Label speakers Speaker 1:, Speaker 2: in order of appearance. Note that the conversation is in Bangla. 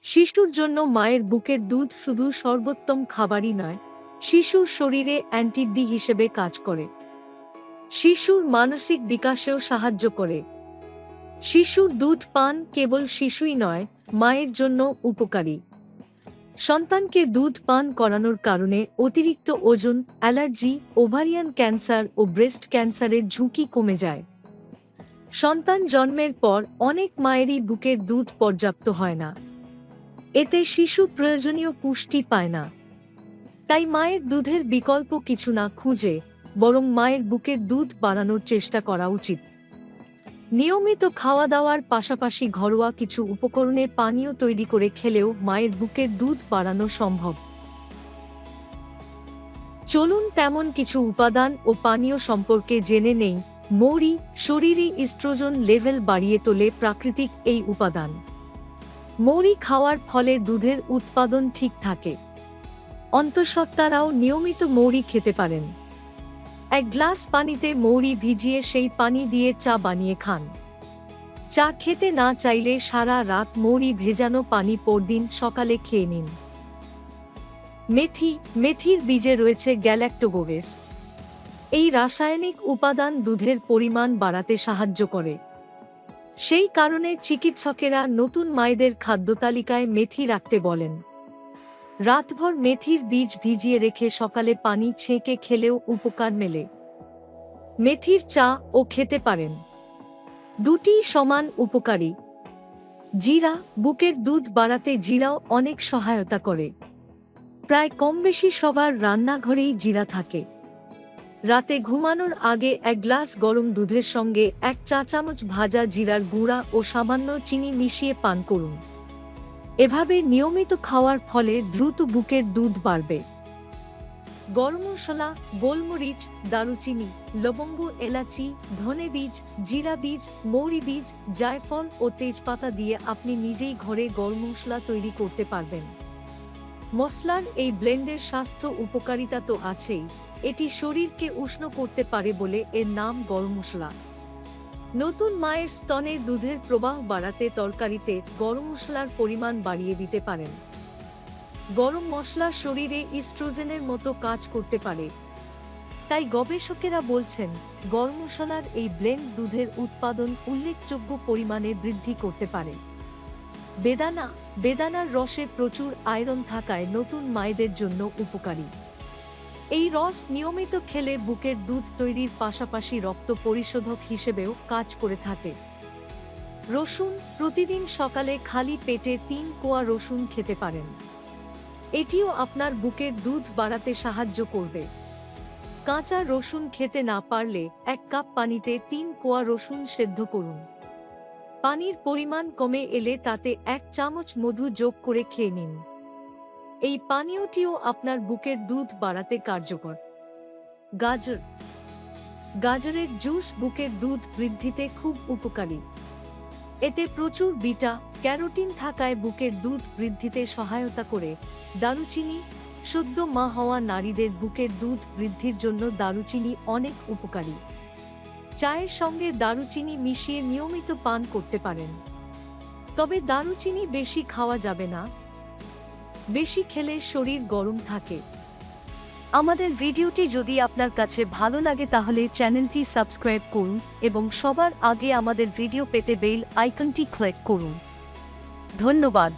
Speaker 1: শিশুর জন্য মায়ের বুকের দুধ শুধু সর্বোত্তম খাবারই নয়, শিশুর শরীরে অ্যান্টিডি হিসেবে কাজ করে। শিশুর মানসিক বিকাশেও সাহায্য করে। শিশুর দুধ পান কেবল শিশুই নয়, মায়ের জন্য উপকারী। সন্তানকে দুধ পান করানোর কারণে অতিরিক্ত ওজন, অ্যালার্জি, ওভারিয়ান ক্যান্সার ও ব্রেস্ট ক্যান্সারের ঝুঁকি কমে যায়। সন্তান জন্মের পর অনেক মায়েরই বুকের দুধ পর্যাপ্ত হয় না। এতে শিশু প্রয়োজনীয় পুষ্টি পায় না। তাই মায়ের দুধের বিকল্প কিছু না খুঁজে বরং মায়ের বুকের দুধ বাড়ানোর চেষ্টা করা উচিত। নিয়মিত খাওয়া দাওয়ার পাশাপাশি ঘরোয়া কিছু উপকরণে পানীয় তৈরি করে খেলেও মায়ের বুকের দুধ বাড়ানো সম্ভব। চলুন তেমন কিছু উপাদান ও পানীয় সম্পর্কে জেনে নেই। মৌরি শরীরে ইস্ট্রোজেন লেভেল বাড়িয়ে তোলে প্রাকৃতিক এই উপাদান। মৌরি খাওয়ার ফলে দুধের উৎপাদন ঠিক থাকে। অন্তঃসত্ত্বারাও নিয়মিত মৌরি খেতে পারেন। এক গ্লাস পানিতে মৌরি ভিজিয়ে সেই পানি দিয়ে চা বানিয়ে খান। চা খেতে না চাইলে সারা রাত মৌরি ভেজানো পানি পরদিন সকালে খেয়ে নিন। মেথির বীজে রয়েছে গ্যালাক্টোগোভেস। এই রাসায়নিক উপাদান দুধের পরিমাণ বাড়াতে সাহায্য করে। সেই কারণে চিকিৎসকেরা নতুন মায়েদের খাদ্যতালিকায় মেথি রাখতে বলেন। রাতভর মেথির বীজ ভিজিয়ে রেখে সকালে পানি ছেঁকে খেলেও উপকার মেলে। মেথির চা ও খেতে পারেন। দুটি সমান উপকারী। জিরা বুকের দুধ বাড়াতে জিরাও অনেক সহায়তা করে। প্রায় কমবেশি সবার রান্নাঘরেই জিরা থাকে। রাতে ঘুমানোর আগে এক গ্লাস গরম দুধের সঙ্গে 1 চা চামচ ভাজা জিরার গুঁড়া ও সামান্য চিনি মিশিয়ে পান করুন। এভাবে নিয়মিত খাওয়ার ফলে দ্রুত বুকের দুধ বাড়বে। গরম মশলা, গোলমরিচ, দারুচিনি, লবঙ্গ, এলাচি, ধনে বীজ, জিরা বীজ, মৌরি বীজ, জায়ফল ও তেজপাতা দিয়ে আপনি নিজেই ঘরে গরম মশলা তৈরি করতে পারবেন। মশলার এই ব্লেন্ডের স্বাস্থ্য উপকারিতা তো আছেই, এটি শরীরকে উষ্ণ করতে পারে বলে এর নাম গরম মশলা। নতুন মায়ের স্তনে দুধের প্রবাহ বাড়াতে তরকারিতে গরম মশলার পরিমাণ বাড়িয়ে দিতে পারেন। গরম মশলা শরীরে ইস্ট্রোজেনের মতো কাজ করতে পারে। তাই গবেষকেরা বলছেন গরম মশলার এই ব্লেন্ড দুধের উৎপাদন উল্লেখযোগ্য পরিমাণে বৃদ্ধি করতে পারে। বেদানার রসে প্রচুর আয়রন থাকায় নতুন মায়েদের জন্য উপকারী। এই রস নিয়মিত খেলে বুকের দুধ তৈরির পাশাপাশি রক্ত পরিশোধক হিসেবেও কাজ করে থাকে। রসুন প্রতিদিন সকালে খালি পেটে 3 কোয়া রসুন খেতে পারেন। এটিও আপনার বুকের দুধ বাড়াতে সাহায্য করবে। কাঁচা রসুন খেতে না পারলে 1 কাপ পানিতে 3 কোয়া রসুন সেদ্ধ করুন। পানির পরিমাণ কমে এলে তাতে 1 চামচ মধু যোগ করে খেয়ে নিন। এই পানীয়টিও আপনার বুকের দুধ বাড়াতে কার্যকর। গাজরের জুস বুকের দুধ বৃদ্ধিতে খুব উপকারী। এতে প্রচুর বিটা ক্যারোটিন থাকায় বুকের দুধ বৃদ্ধিতে সহায়তা করে। দারুচিনি সদ্য মা হওয়া নারীদের বুকের দুধ বৃদ্ধির জন্য দারুচিনি অনেক উপকারী। চায়ের সঙ্গে দারুচিনি মিশিয়ে নিয়মিত পান করতে পারেন। তবে দারুচিনি বেশি খাওয়া যাবে না। বেশি খেলে শরীর গরম থাকে। আমাদের ভিডিওটি যদি আপনার কাছে ভালো লাগে তাহলে চ্যানেলটি সাবস্ক্রাইব করুন এবং সবার আগে আমাদের ভিডিও পেতে বেল আইকনটি ক্লিক করুন। ধন্যবাদ।